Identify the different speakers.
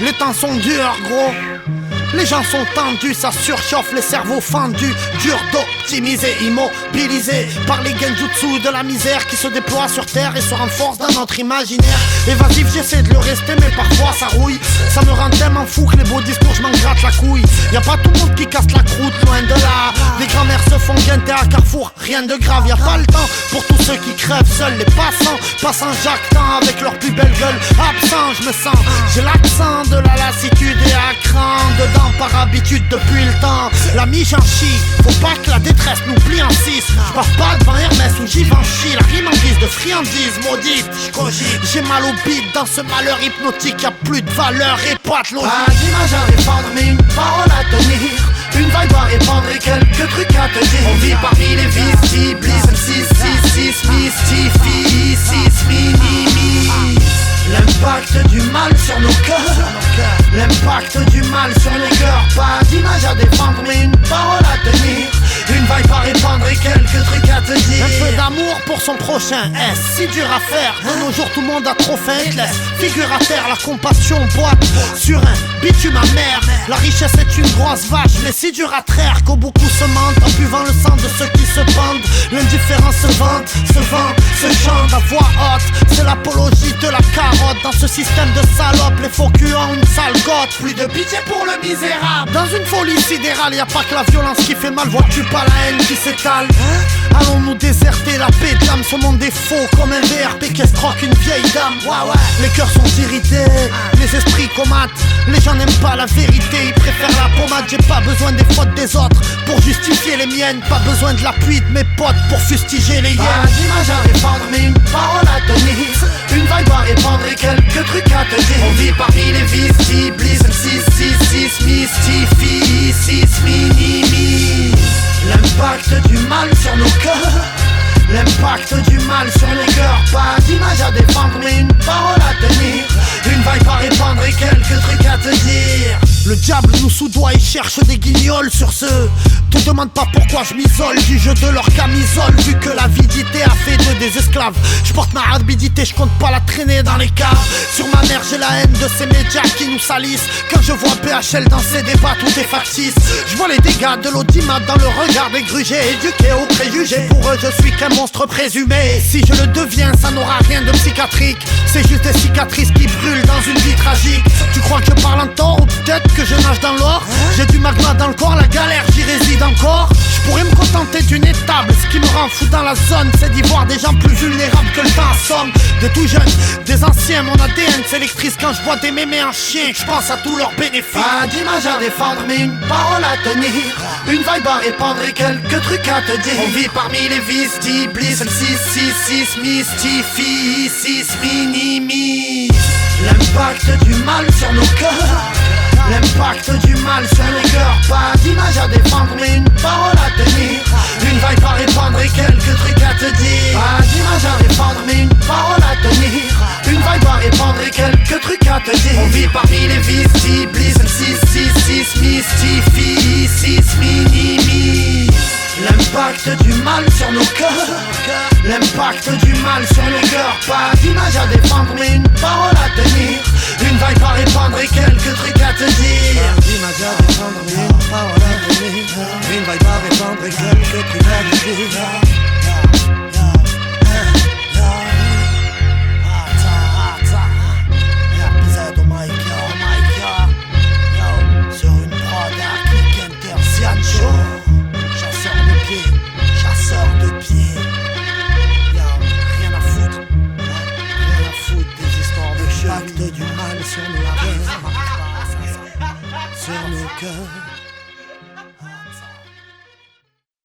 Speaker 1: Les temps sont durs, gros. Les gens sont tendus, ça surchauffe, les cerveaux fendus. Dur d'optimiser, immobilisé par les genjutsu de la misère qui se déploient sur terre et se renforcent dans notre imaginaire. Évasif, j'essaie de le rester, mais parfois ça rouille. Ça me rend tellement fou que les beaux discours, je m'en gratte la couille. Y'a pas tout le monde qui casse la croûte, loin de là. Les grands-mères se font guinter à Carrefour, rien de grave, y'a pas le temps pour tous ceux qui crèvent seuls. Les passant jactant avec leur plus belle gueule. Absent, je me sens, j'ai l'accent de la lassitude et à cran dedans par habitude depuis le temps. L'ami j'en chie, faut pas que la détresse nous plie en six. J'passe pas devant Hermès ou Givenchy, la rime en guise de friandise maudite. J'cogite, j'ai mal au bide dans ce malheur hypnotique, y'a plus de valeur et pas de logique.
Speaker 2: Pas d'image à répandre mais une parole à tenir, une vibe à répandre et quelques trucs à te dire. On vit parmi les visibles, 666 mystifie, 6 minimise l'impact du mal sur nos cœurs, l'impact du mal sur nos cœurs. Pas d'image à défendre mais une parole à tenir, une vibe à répandre et quelques trucs à te dire.
Speaker 1: Un peu d'amour pour son prochain, est-ce si dur à faire? De nos jours tout le monde a trop faim et te laisse figure à terre. La compassion boite sur un bitume amer. La richesse est une grosse vache mais si dur à traire qu'au beaucoup se mentent en buvant le sang de ceux qui se pendent. L'indifférence se vante, se vend, se chante à voix haute. C'est l'apologie de la carotte. Dans ce système de salopes, les faux culs ont une sale gote.
Speaker 2: Plus de pitié pour le misérable.
Speaker 1: Dans une folie sidérale, y'a pas que la violence qui fait mal. Vois-tu pas la haine qui s'étale? Allons-nous déserter la paix de l'âme? Ce monde est faux comme un VRP qu'escroque une vieille dame. Les cœurs sont irrités, les esprits comatent. Les gens n'aiment pas la vérité, ils préfèrent la pommade. J'ai pas besoin des fautes des autres pour justifier les miennes. Pas besoin de l'appui de mes potes pour fustiger les hyènes.
Speaker 2: Pas d'image à répandre mais une parole à tenir, une vibe à répandre et quelques trucs à te dire. On vit parmi les visibles, 666 mystifie, 6 minimise l'impact du mal sur nos cœurs, l'impact du mal sur nos cœurs. Pas d'image à défendre mais une parole à tenir, une vibe à répandre et quelques trucs à te dire.
Speaker 1: Le diable nous soudoie et cherche des guignols sur ceux. Te demande pas pourquoi je m'isole du jeu de leur camisole. Vu que l'avidité a fait d'eux des esclaves, je porte ma rapidité, je compte pas la traîner dans les caves. Sur ma mère j'ai la haine de ces médias qui nous salissent. Quand je vois PHL dans ces débats tout est factice. Je vois les dégâts de l'audimat dans le regard des grugés. Éduqués aux préjugés, pour eux je suis qu'un monstre présumé. Si je le deviens ça n'aura rien de psychiatrique, c'est juste des cicatrices qui brûlent dans une vie tragique. Tu crois que je parle en tort ou peut-être que je nage dans l'or? J'ai du magma dans le corps, la galère j'y réside encore. Je pourrais me contenter d'une étable, ce qui me rend fou dans la zone c'est d'y voir des gens plus vulnérables que le temps assomme. Des tout jeunes, des anciens, mon ADN s'électrise quand je vois des mémés en chien. Je pense à tous leurs bénéfices.
Speaker 2: Pas d'image à défendre mais une parole à tenir, une vibe à répandre et quelques trucs à te dire. On vit parmi les visibles, 666 mystifie, 6 minimise l'impact du mal sur nos cœurs, l'impact du mal sur nos cœurs. Pas d'image à défendre mais une parole à tenir, une vibe à répandre et quelques trucs à te dire. Pas d'image à répandre mais une parole à tenir, une vibe à répandre et quelques trucs à te dire. On vit parmi les visibles, 666 mystifie, 6 minimise l'impact du mal sur nos cœurs, l'impact du mal sur nos cœurs. Pas d'image à défendre mais une parole à tenir, une vibe à répandre et quelques trucs à te dire.
Speaker 1: Pas d'image à défendre mais une parole à tenir, une vibe à répandre et quelques trucs à te dire. L'impact du mal sur nos cœurs, sur nos cœurs.